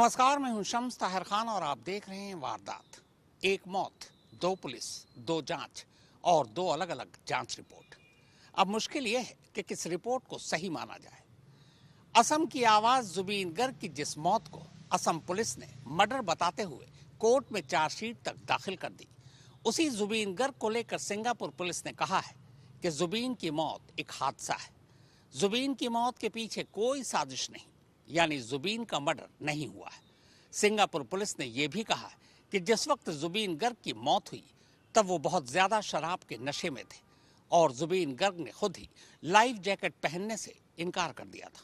नमस्कार, मैं हूं शम्स ताहिर खान और आप देख रहे हैं वारदात। एक मौत, दो पुलिस, दो जांच और दो अलग अलग जांच रिपोर्ट। अब मुश्किल यह है कि किस रिपोर्ट को सही माना जाए। असम की आवाज जुबीन गर्ग की जिस मौत को असम पुलिस ने मर्डर बताते हुए कोर्ट में चार्जशीट तक दाखिल कर दी, उसी जुबीन गर्ग को लेकर सिंगापुर पुलिस ने कहा है कि जुबीन की मौत एक हादसा है। जुबीन की मौत के पीछे कोई साजिश नहीं, यानी जुबीन का मर्डर नहीं हुआ है। सिंगापुर पुलिस ने यह भी कहा है कि जिस वक्त जुबीन गर्ग की मौत हुई तब वो बहुत ज्यादा शराब के नशे में थे और जुबीन गर्ग ने खुद ही लाइफ जैकेट पहनने से इनकार कर दिया था।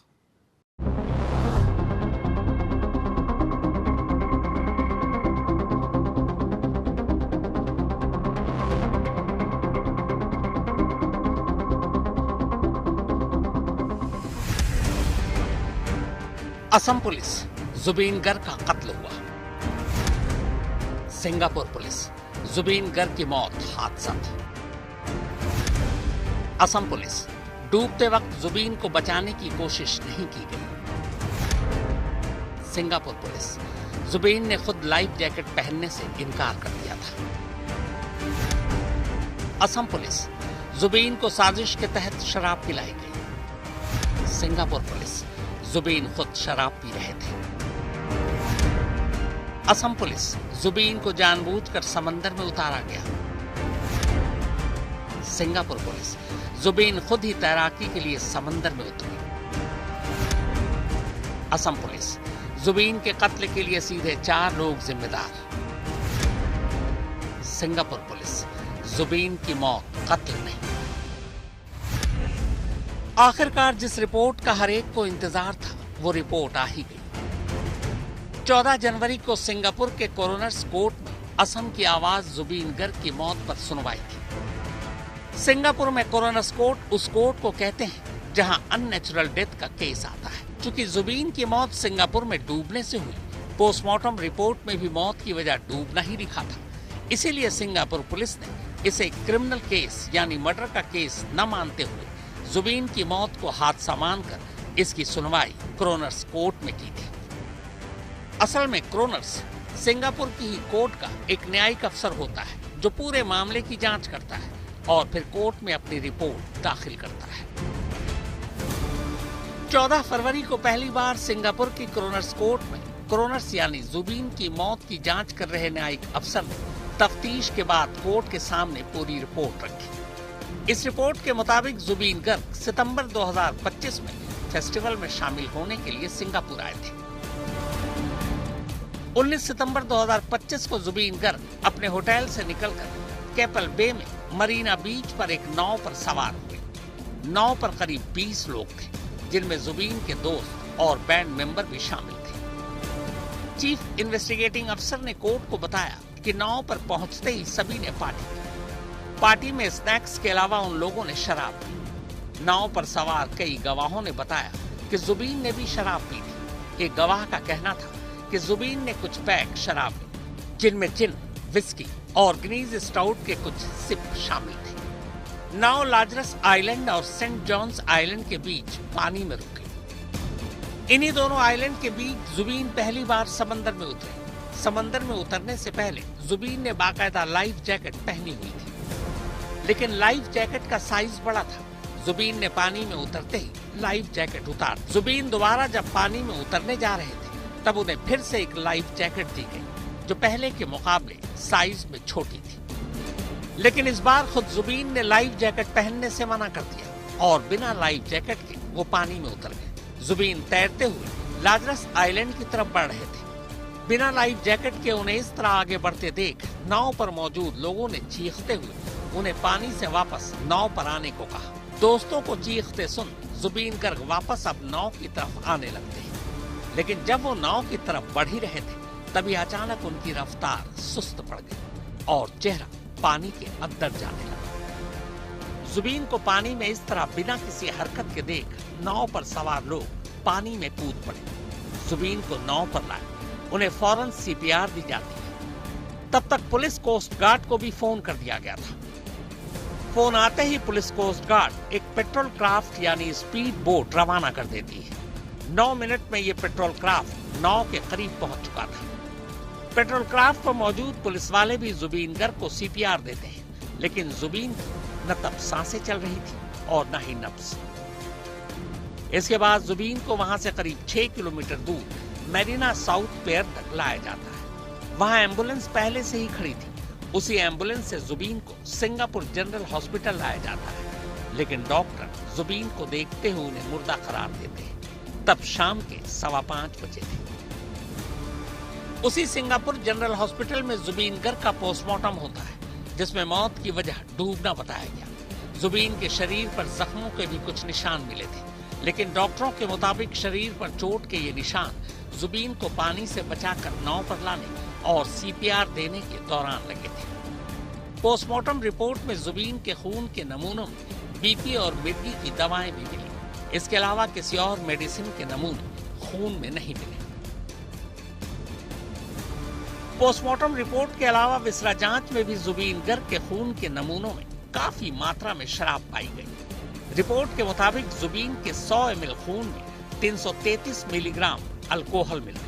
असम पुलिस, जुबीन गर्ग का कत्ल हुआ। सिंगापुर पुलिस, जुबीन गर्ग की मौत हादसा थी। असम पुलिस, डूबते वक्त जुबीन को बचाने की कोशिश नहीं की गई। सिंगापुर पुलिस, जुबीन ने खुद लाइफ जैकेट पहनने से इनकार कर दिया था। असम पुलिस, जुबीन को साजिश के तहत शराब पिलाई गई। सिंगापुर पुलिस, जुबीन खुद शराब पी रहे थे। असम पुलिस, जुबीन को जानबूझकर समंदर में उतारा गया। सिंगापुर पुलिस, जुबीन खुद ही तैराकी के लिए समंदर में उतरी। असम पुलिस, जुबीन के कत्ल के लिए सीधे 4 लोग जिम्मेदार। सिंगापुर पुलिस, जुबीन की मौत कत्ल नहीं। आखिरकार जिस रिपोर्ट का हर एक को इंतजार था वो रिपोर्ट आ ही गई। 14 जनवरी को सिंगापुर के कोरोनर्स कोर्ट में असम की आवाज जुबीन गर्ग की मौत पर सुनवाई थी। सिंगापुर में कोरोनर्स कोर्ट उस कोर्ट को कहते हैं जहां अननेचुरल डेथ का केस आता है। क्योंकि जुबीन की मौत सिंगापुर में डूबने से हुई, पोस्टमार्टम रिपोर्ट में भी मौत की वजह डूबना ही लिखा था। इसीलिए सिंगापुर पुलिस ने इसे क्रिमिनल केस यानी मर्डर का केस न मानते हुए जुबीन की मौत को हादसा मानकर इसकी सुनवाई क्रोनर्स कोर्ट में की थी। असल में क्रोनर्स सिंगापुर की ही कोर्ट का एक न्यायिक अफसर होता है जो पूरे मामले की जांच करता है और फिर कोर्ट में अपनी रिपोर्ट दाखिल करता है। 14 फरवरी को पहली बार सिंगापुर की क्रोनर्स कोर्ट में क्रोनर्स यानी जुबीन की मौत की जांच कर रहे न्यायिक अफसर ने तफ्तीश के बाद कोर्ट के सामने पूरी रिपोर्ट रखी। इस रिपोर्ट के मुताबिक जुबीन गर्ग सितंबर 2025 में फेस्टिवल में शामिल होने के लिए सिंगापुर आए थे। 19 सितंबर 2025 को जुबीन गर्ग अपने होटल से निकलकर केपल बे में मरीना बीच पर एक नाव पर सवार हुए। नाव पर करीब 20 लोग थे, जिनमें जुबीन के दोस्त और बैंड मेंबर भी शामिल थे। चीफ इन्वेस्टिगेटिंग अफसर ने कोर्ट को बताया कि नाव पर पहुंचते ही सभी ने पार्टी की। पार्टी में स्नैक्स के अलावा उन लोगों ने शराब पी। नाव पर सवार कई गवाहों ने बताया कि जुबीन ने भी शराब पी थी। एक गवाह का कहना था कि जुबीन ने कुछ पैक शराब ली, जिनमें जिन, विस्की और ग्नीज स्टाउट के कुछ सिप शामिल थे। नाव लाजरस आइलैंड और सेंट जॉन्स आइलैंड के बीच पानी में रुकी। इन्हीं दोनों आइलैंड के बीच जुबीन पहली बार समंदर में उतरे। समंदर में उतरने से पहले जुबीन ने बाकायदा लाइफ जैकेट पहनी हुई थी, लेकिन लाइफ जैकेट का साइज बड़ा था। जुबीन ने पानी में उतरते ही लाइफ जैकेट उतार दी। जुबीन दोबारा जब पानी में उतरने जा रहे थे तब उन्हें फिर से एक लाइफ जैकेट दी गई, जो पहले के मुकाबले साइज में छोटी थी। लेकिन इस बार खुद जुबीन ने लाइफ जैकेट पहनने से मना कर दिया और बिना लाइफ जैकेट के वो पानी में उतर गए। जुबीन तैरते हुए लाजरस आइलैंड की तरफ बढ़ रहे थे। बिना लाइफ जैकेट के उन्हें इस तरह आगे बढ़ते देख नाव पर मौजूद लोगों ने चीखते हुए उन्हें पानी से वापस नाव पर आने को कहा। दोस्तों को चीखते सुन जुबीन गर्ग वापस अब नाव की तरफ आने लगते हैं। लेकिन जब वो नाव की तरफ बढ़ ही रहे थे तभी अचानक उनकी रफ्तार सुस्त पड़ गई और चेहरा पानी के अंदर जाने लगा। जुबीन को पानी में इस तरह बिना किसी हरकत के देख नाव पर सवार लोग पानी में कूद पड़े। जुबीन को नाव पर लाए, उन्हें फौरन CPR दी जाती है। तब तक पुलिस कोस्ट गार्ड को भी फोन कर दिया गया था। फोन आते ही पुलिस कोस्ट गार्ड एक पेट्रोल क्राफ्ट यानी स्पीड बोट रवाना कर देती है। 9 मिनट में ये पेट्रोल क्राफ्ट नाव के करीब पहुंच चुका था। पेट्रोल क्राफ्ट पर मौजूद पुलिस वाले भी जुबीन गर्ग को सीपीआर देते हैं, लेकिन जुबीन न तब सांसें चल रही थी और न ही नब्ज। इसके बाद जुबीन को वहां से करीब 6 किलोमीटर दूर मेरीना साउथ पियर तक लाया जाता है। वहां एम्बुलेंस पहले से ही खड़ी थी। उसी एम्बुलेंस से जुबीन को सिंगापुर जनरल हॉस्पिटल लाया जाता है, लेकिन डॉक्टर जुबीन को देखते हुए उन्हें मुर्दा करार देते हैं। तब शाम के 5:15 बजे थे। उसी सिंगापुर जनरल हॉस्पिटल में जुबीन गर्ग का पोस्टमार्टम होता है, जिसमें मौत की वजह डूबना बताया गया। जुबीन के शरीर पर जख्मों के भी कुछ निशान मिले थे, लेकिन डॉक्टरों के मुताबिक शरीर पर चोट के ये निशान जुबीन को पानी से बचाकर नाव पर लाने और सीपीआर देने के दौरान लगे थे। पोस्टमार्टम रिपोर्ट में जुबीन के खून के नमूनों में बीपी और मिर्गी की दवाएं भी मिली। इसके अलावा किसी और मेडिसिन के नमूने खून में नहीं मिले। पोस्टमार्टम रिपोर्ट के अलावा विसरा जांच में भी जुबीन गर्ग के खून के नमूनों में काफी मात्रा में शराब पाई गई। रिपोर्ट के मुताबिक जुबीन के 100 ml खून में 333 मिलीग्राम अल्कोहल मिला।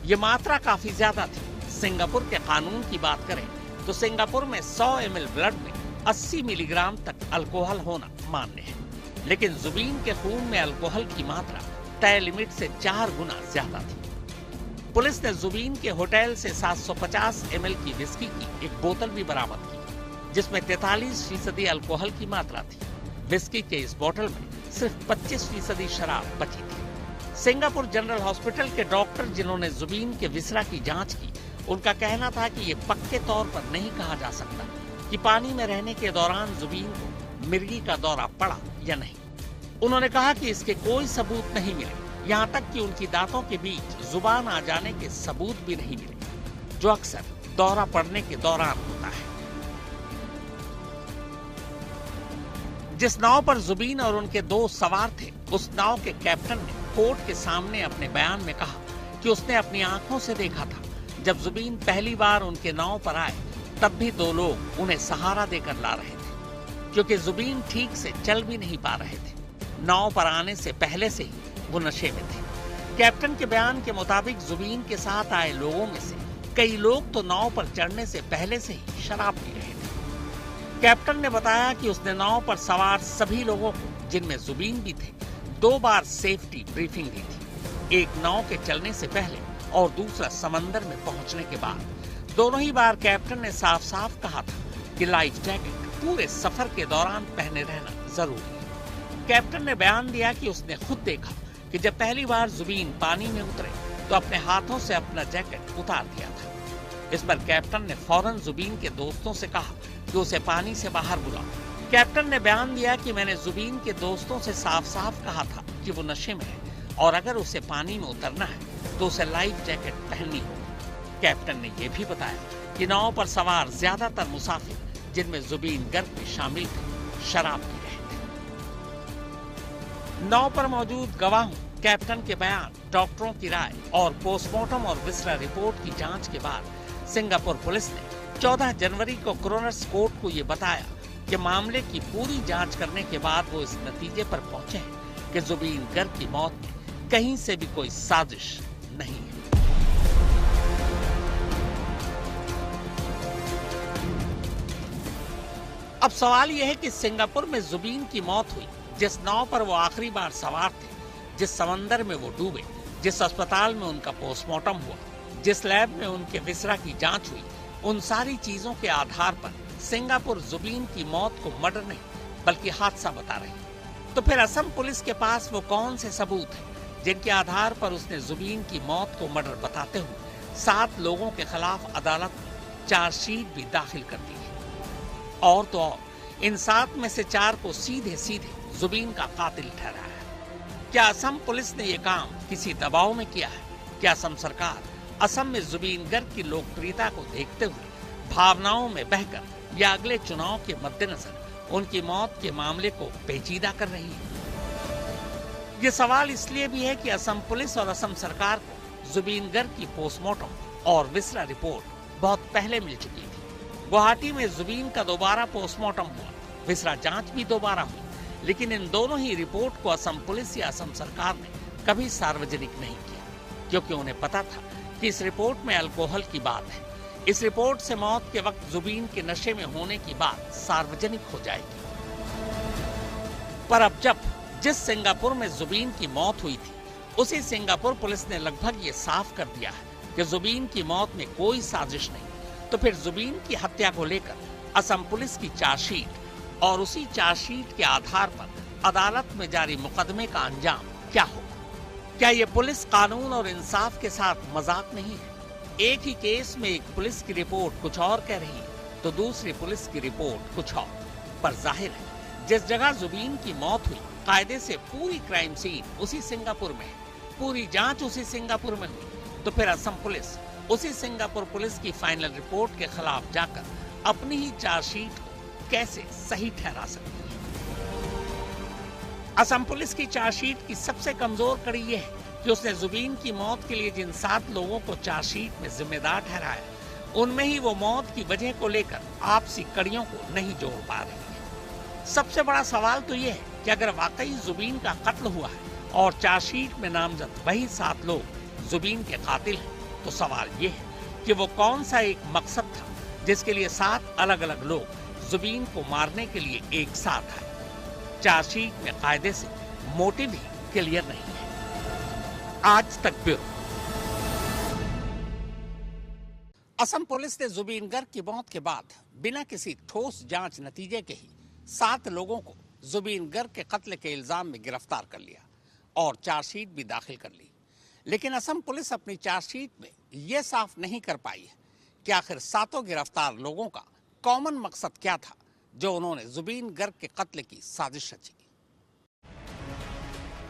ये मात्रा काफी ज्यादा थी। सिंगापुर के कानून की बात करें तो सिंगापुर में 100 ml ब्लड में 80 मिलीग्राम तक अल्कोहल होना मान्य है, लेकिन जुबीन के खून में अल्कोहल की मात्रा तय लिमिट से 4 गुना ज्यादा थी। पुलिस ने जुबीन के होटल से 750 ml की विस्की की एक बोतल भी बरामद की, जिसमें 43% अल्कोहल की मात्रा थी। विस्की के इस बोतल में सिर्फ 25% शराब बची थी। सिंगापुर जनरल हॉस्पिटल के डॉक्टर जिन्होंने जुबीन के विसरा की जांच की, उनका कहना था कि ये पक्के तौर पर नहीं कहा जा सकता कि पानी में रहने के दौरान जुबीन को मिर्गी का दौरा पड़ा या नहीं। उन्होंने कहा कि इसके कोई सबूत नहीं मिले, यहाँ तक कि उनकी दांतों के बीच जुबान आ जाने के सबूत भी नहीं मिले, जो अक्सर दौरा पड़ने के दौरान होता है। जिस नाव पर जुबीन और उनके दोस्त सवार थे, उस नाव के कैप्टन ने कोर्ट के सामने अपने बयान में कहा कि उसने अपनी आंखों से देखा था जब जुबीन पहली बार उनके नाव पर आए, तब भी 2 लोग उन्हें सहारा देकर ला रहे थे, क्योंकि जुबीन ठीक से चल भी नहीं पा रहे थे। नाव पर आने से पहले से ही वो नशे में थे। कैप्टन के बयान के मुताबिक जुबीन के साथ आए लोगों में से कई लोग तो नाव पर चढ़ने से पहले से ही शराब पी रहे थे। कैप्टन ने बताया कि उसने नाव पर सवार सभी लोगों को, जिनमें जुबीन भी थे, 2 बार सेफ्टी ब्रीफिंग दी थी। एक नाव के चलने से पहले और दूसरा समंदर में पहुंचने के बाद। दोनों ही बार कैप्टन ने साफ साफ कहा था कि लाइफ जैकेट पूरे सफर के दौरान पहने रहना जरूरी है। कैप्टन ने बयान दिया कि उसने खुद देखा कि जब पहली बार जुबीन पानी में उतरे तो अपने हाथों से अपना जैकेट उतार दिया था। इस पर कैप्टन ने फौरन जुबीन के दोस्तों से कहा कि उसे पानी से बाहर बुलाओ। कैप्टन ने बयान दिया कि मैंने जुबीन के दोस्तों से साफ साफ कहा था कि वो नशे में है और अगर उसे पानी में उतरना है तो उसे लाइफ जैकेट पहननी होगी। कैप्टन ने यह भी बताया कि नाव पर सवार ज्यादातर मुसाफिर, जिनमें जुबीन गर्ग भी शामिल थे, शराब पी रहे थे। नाव पर मौजूद गवाहों, कैप्टन के बयान, डॉक्टरों की राय और पोस्टमार्टम और विसरा रिपोर्ट की जांच के बाद सिंगापुर पुलिस ने 14 जनवरी को क्रोनर्स कोर्ट को ये बताया कि मामले की पूरी जांच करने के बाद वो इस नतीजे पर पहुंचे हैं कि जुबीन गर्ग की मौत में कहीं से भी कोई साजिश नहीं है। अब सवाल यह है कि सिंगापुर में जुबीन की मौत हुई, जिस नाव पर वो आखिरी बार सवार थे, जिस समंदर में वो डूबे, जिस अस्पताल में उनका पोस्टमार्टम हुआ, जिस लैब में उनके विसरा की जांच हुई, उन सारी चीजों के आधार पर सिंगापुर जुबीन की मौत को मर्डर नहीं बल्कि हादसा बता रही। तो फिर असम पुलिस के पास वो कौन से सबूत हैं जिनके आधार पर उसने जुबीन की मौत को मर्डर बताते हुए 7 लोगों के खिलाफ अदालत में चार्जशीट भी दाखिल कर दी है। और तो और इन 7 में से 4 को सीधे सीधे जुबीन का कातिल ठहराया है। क्या असम पुलिस ने यह काम किसी दबाव में किया है? क्या असम सरकार असम में जुबीन गर्ग की लोकप्रियता को देखते हुए भावनाओं में बहकर या अगले चुनाव के मद्देनजर उनकी मौत के मामले को पेचीदा कर रही है? ये सवाल इसलिए भी है कि असम पुलिस और असम सरकार को जुबीन गर्ग की पोस्टमार्टम और विसरा रिपोर्ट बहुत पहले मिल चुकी थी। गुवाहाटी में जुबीन का दोबारा पोस्टमार्टम हुआ, विसरा जांच भी दोबारा हुई, लेकिन इन दोनों ही रिपोर्ट को असम पुलिस या असम सरकार ने कभी सार्वजनिक नहीं किया, क्योंकि उन्हें पता था कि इस रिपोर्ट में अल्कोहल की बात है। इस रिपोर्ट से मौत के वक्त जुबीन के नशे में होने की बात सार्वजनिक हो जाएगी। पर अब जब जिस सिंगापुर में जुबीन की मौत हुई थी, उसी सिंगापुर पुलिस ने लगभग ये साफ कर दिया है कि जुबीन की मौत में कोई साजिश नहीं, तो फिर जुबीन की हत्या को लेकर असम पुलिस की चार्जशीट और उसी चार्जशीट के आधार पर अदालत में जारी मुकदमे का अंजाम क्या होगा? क्या ये पुलिस कानून और इंसाफ के साथ मजाक नहीं है? एक ही केस में एक पुलिस की रिपोर्ट कुछ और कह रही है, तो दूसरी पुलिस की रिपोर्ट कुछ और। पर जाहिर है, जिस जगह जुबीन की मौत हुई, कायदे से पूरी क्राइम सीन उसी सिंगापुर में है, पूरी जांच उसी सिंगापुर में हुई, तो फिर असम पुलिस उसी सिंगापुर पुलिस की फाइनल रिपोर्ट के खिलाफ जाकर अपनी ही चार्जशीट को कैसे सही ठहरा सकती है? असम पुलिस की चार्जशीट की सबसे कमजोर कड़ी यह है कि उसने जुबीन की मौत के लिए जिन 7 लोगों को चार्जशीट में जिम्मेदार ठहराया, उनमें ही वो मौत की वजह को लेकर आपसी कड़ियों को नहीं जोड़ पा रही है। सबसे बड़ा सवाल तो यह है कि अगर वाकई जुबीन का कत्ल हुआ है और चार्जशीट में नामजद वही 7 लोग जुबीन के कातिल हैं, तो सवाल यह है कि वो कौन सा एक मकसद था जिसके लिए 7 अलग अलग लोग जुबीन को मारने के लिए एक साथ आए? चार्जशीट में कायदे से मोटिव ही क्लियर नहीं है। आज तक ब्यूरो। असम पुलिस ने जुबीन गर्ग की मौत के बाद बिना किसी ठोस जांच नतीजे के ही 7 लोगों को जुबीन गर्ग के कत्ल के इल्जाम में गिरफ्तार कर लिया और चार्जशीट भी दाखिल कर ली। लेकिन असम पुलिस अपनी चार्जशीट में यह साफ नहीं कर पाई है कि आखिर 7 गिरफ्तार लोगों का कॉमन मकसद क्या था जो उन्होंने जुबीन गर्ग के कत्ल की साजिश रची।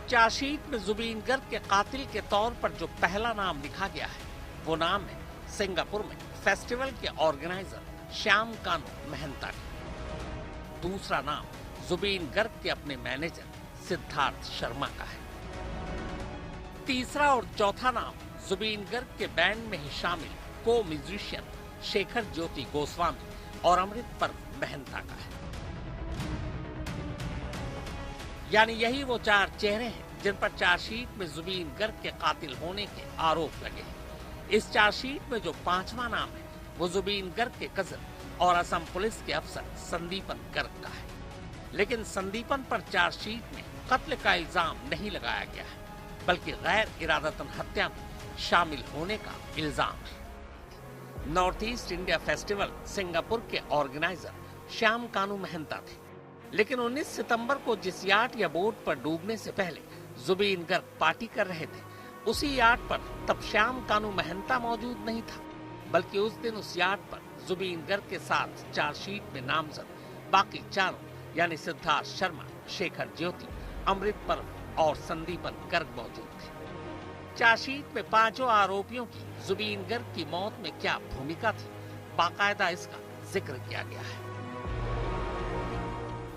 चार्जशीट में जुबीन गर्ग के कातिल के तौर पर जो पहला नाम लिखा गया है, वो नाम है सिंगापुर में फेस्टिवल के ऑर्गेनाइजर श्याम कानू महंता का। दूसरा नाम जुबीन गर्ग के अपने मैनेजर सिद्धार्थ शर्मा का है। तीसरा और चौथा नाम जुबीन गर्ग के बैंड में ही शामिल को म्यूजिशियन शेखर ज्योति गोस्वामी और अमृत पर्व महंता का है। यानी यही वो 4 चेहरे हैं जिन पर चार्जशीट में जुबीन गर्ग के कातिल होने के आरोप लगे हैं। इस चार्जशीट में जो 5वां नाम है, वो जुबीन गर्ग के कजन और असम पुलिस के अफसर संदीपन गर्ग का है। लेकिन संदीपन पर चार्जशीट में कत्ल का इल्जाम नहीं लगाया गया है, बल्कि गैर इरादतन हत्या में शामिल होने का इल्जाम है। North East India festival Singapore के ऑर्गेनाइजर श्याम कानू महंता थे, लेकिन 19 सितंबर को जिस याट या बोट पर डूबने से पहले जुबीन गर्ग पार्टी कर रहे थे, उसी याट पर तब श्याम कानू महंता मौजूद नहीं था, बल्कि उस दिन उस याट पर जुबीन गर्ग के साथ चार्जशीट में नामजद बाकी 4 यानी सिद्धार्थ शर्मा, शेखर ज्योति, अमृत पर्व और संदीपन गर्ग मौजूद थे। चार्जशीट में 5 आरोपियों की जुबीन गर्ग की मौत में क्या भूमिका थी, बाकायदा इसका जिक्र किया गया है।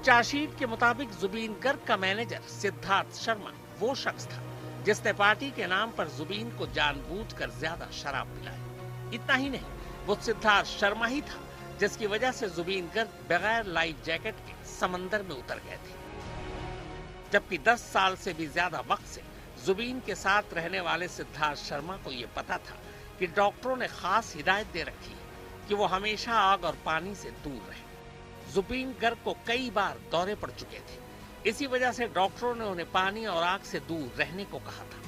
चार्जशीट के मुताबिक जुबीन गर्ग का मैनेजर सिद्धार्थ शर्मा वो शख्स था जिसने पार्टी के नाम पर जुबीन को जानबूझकर ज्यादा शराब पिलाई। इतना ही नहीं, वो सिद्धार्थ शर्मा ही था जिसकी वजह से जुबीन गर्ग बगैर लाइफ जैकेट के समंदर में उतर गए थे। जबकि 10 साल से भी ज्यादा वक्त से जुबीन के साथ रहने वाले सिद्धार्थ शर्मा को ये पता था कि डॉक्टरों ने खास हिदायत दे रखी है कि वो हमेशा आग और पानी से दूर रहे। जुबीन गर्ग को कई बार दौरे पड़ चुके थे, इसी वजह से डॉक्टरों ने उन्हें पानी और आग से दूर रहने को कहा था।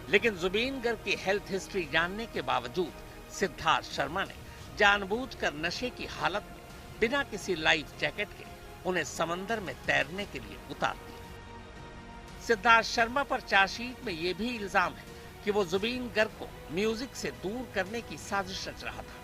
लेकिन जुबीन गर्ग की हेल्थ हिस्ट्री जानने के बावजूद सिद्धार्थ शर्मा ने जानबूझकर नशे की हालत में बिना किसी लाइफ जैकेट के उन्हें समंदर में तैरने के लिए उतार दिया। सिद्धार्थ शर्मा पर चार्जशीट में यह भी इल्जाम है कि वो जुबीन गर्ग को म्यूजिक से दूर करने की साजिश रच रहा था।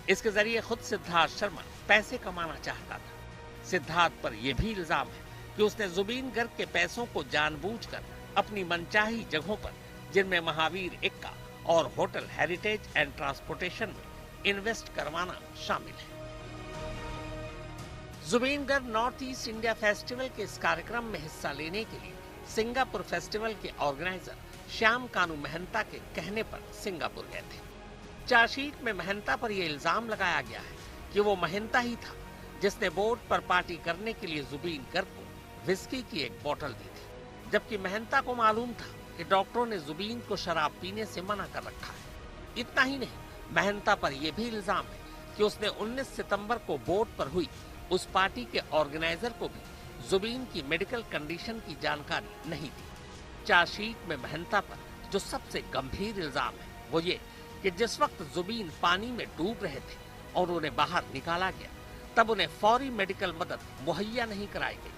इसके जरिए खुद सिद्धार्थ शर्मा पैसे कमाना चाहता था। सिद्धार्थ पर यह भी इल्जाम है कि उसने जुबीन गर्ग के पैसों को जानबूझकर अपनी मनचाही जगहों पर, जिनमें महावीर इक्का और होटल हेरिटेज एंड ट्रांसपोर्टेशन में इन्वेस्ट करवाना शामिल है। Zubeen Garg North East India festival के इस कार्यक्रम में हिस्सा लेने के लिए सिंगापुर फेस्टिवल के ऑर्गेनाइजर श्याम कानू महंता के कहने पर सिंगापुर गए थे। चार्जशीट में महंता पर यह इल्जाम लगाया गया है कि वो महंता ही था जिसने बोट पर पार्टी करने के लिए जुबीन गर्ग को विस्की की एक बोतल दी थी जबकि मेहंता को मालूम था कि डॉक्टरों ने जुबीन को शराब पीने से मना कर रखा है। इतना ही नहीं, मेहंता पर यह भी इल्जाम है कि उसने 19 सितंबर को बोर्ड पर हुई उस पार्टी के ऑर्गेनाइजर को भी जुबीन की मेडिकल कंडीशन की जानकारी नहीं दी। चार्जशीट में मेहंता पर जो सबसे गंभीर इल्जाम है वो ये कि जिस वक्त जुबीन पानी में डूब रहे थे और उन्हें बाहर निकाला गया, तब उन्हें फौरी मेडिकल मदद मुहैया नहीं कराई गई,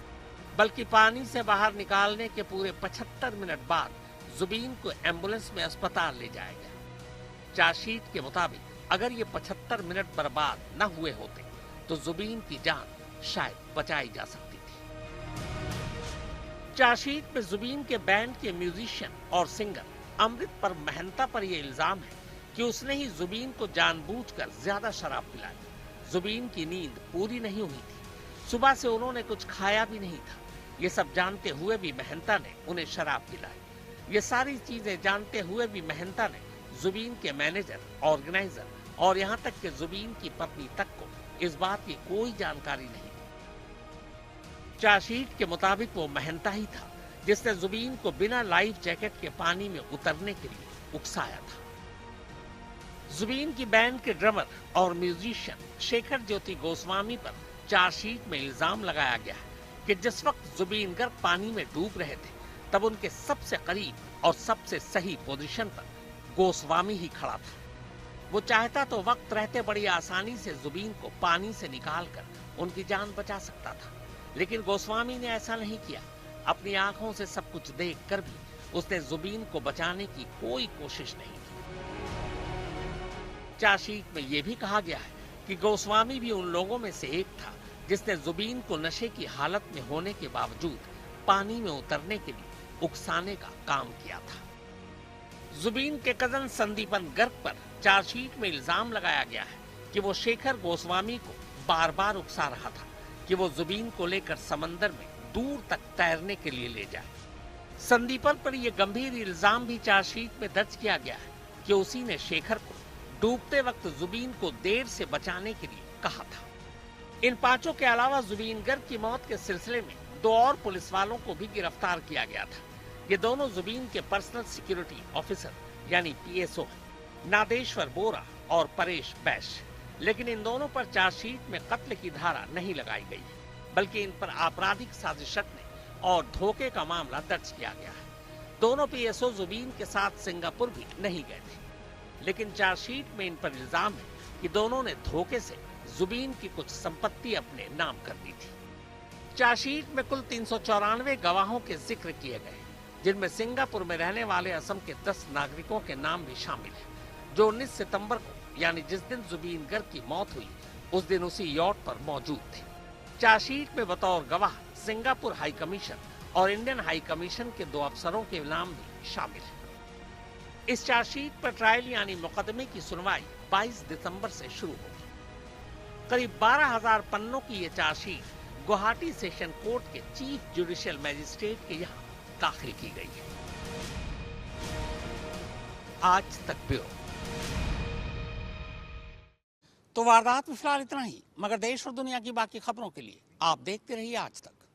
बल्कि पानी से बाहर निकालने के पूरे 75 मिनट बाद जुबीन को एम्बुलेंस में अस्पताल ले जाया गया। चार्जशीट के मुताबिक अगर ये 75 मिनट बर्बाद न हुए होते तो जुबीन की जान शायद बचाई जा सकती थी। चार्जशीट में जुबीन के बैंड के म्यूजिशियन और सिंगर अमृत पर मेहंता पर यह इल्जाम है कि उसने ही जुबीन को जानबूझकर ज्यादा शराब पिलाई। जुबीन की नींद पूरी नहीं हुई थी, सुबह से उन्होंने कुछ खाया भी नहीं था। ये सब जानते हुए भी मेहंता ने उन्हें शराब पिलाई। ये सारी चीजें जानते हुए भी मेहंता ने जुबीन के मैनेजर, ऑर्गेनाइजर और यहाँ तक कि जुबीन की पत्नी तक को इस बात की कोई जानकारी नहीं दी। चार्जशीट के मुताबिक वो मेहंता ही था जिसने जुबीन को बिना लाइफ जैकेट के पानी में उतरने के लिए उकसाया था। जुबीन की बैंड के ड्रमर और म्यूजिशियन शेखर ज्योति गोस्वामी पर चार्जशीट में इल्जाम लगाया गया है कि जिस वक्त जुबीन गर्ग पानी में डूब रहे थे, तब उनके सबसे करीब और सबसे सही पोजीशन पर गोस्वामी ही खड़ा था। वो चाहता तो वक्त रहते बड़ी आसानी से जुबीन को पानी से निकालकर उनकी जान बचा सकता था, लेकिन गोस्वामी ने ऐसा नहीं किया। अपनी आंखों से सब कुछ देखकर भी उसने जुबीन को बचाने की कोई कोशिश नहीं की। चार्जशीट में यह भी कहा गया है कि गोस्वामी भी उन लोगों में से एक था जिसने जुबीन को नशे की हालत में होने के बावजूद पानी में उतरने के लिए उकसाने का काम किया था। जुबीन के कजन संदीपन गर्ग पर चार्जशीट में इल्जाम लगाया गया है कि वो शेखर गोस्वामी को बार बार उकसा रहा था कि वो जुबीन को लेकर समंदर में दूर तक तैरने के लिए ले जाए। संदीपन पर यह गंभीर इल्जाम भी चार्जशीट में दर्ज किया गया है कि उसी ने शेखर को डूबते वक्त जुबीन को देर से बचाने के लिए कहा था। इन पांचों के अलावा जुबीन गर्ग की मौत के सिलसिले में 2 और पुलिस वालों को भी गिरफ्तार किया गया था। ये दोनों जुबीन के पर्सनल सिक्योरिटी ऑफिसर यानी PSO हैं, नादेश्वर बोरा और परेश बैश। लेकिन इन दोनों पर चार्जशीट में कत्ल की धारा नहीं लगाई गई है, बल्कि इन पर आपराधिक साजिश रचने और धोखे का मामला दर्ज किया गया है। दोनों PSO जुबीन के साथ सिंगापुर भी नहीं गए थे, लेकिन चार्जशीट में इन पर इल्जाम है कि दोनों ने धोखे से जुबीन की कुछ संपत्ति अपने नाम कर दी थी। चार्जशीट में कुल 394 गवाहों के जिक्र किए गए, जिनमें सिंगापुर में रहने वाले असम के 10 नागरिकों के नाम भी शामिल हैं, जो 19 सितंबर को यानी जिस दिन जुबीन गर्ग की मौत हुई उस दिन उसी यॉट पर मौजूद थे। चार्जशीट में बतौर गवाह सिंगापुर हाई कमीशन और इंडियन हाई कमीशन के 2 अफसरों के नाम भी शामिल हैं। इस चार्जशीट पर ट्रायल यानी मुकदमे की सुनवाई 22 दिसंबर से शुरू होगी। करीब 12,000 पन्नों की ये चार्जशीट गुवाहाटी सेशन कोर्ट के चीफ जुडिशियल मजिस्ट्रेट के यहाँ दाखिल की गई है। आज तक ब्यूरो। तो वारदात में फिलहाल इतना ही, मगर देश और दुनिया की बाकी खबरों के लिए आप देखते रहिए आज तक।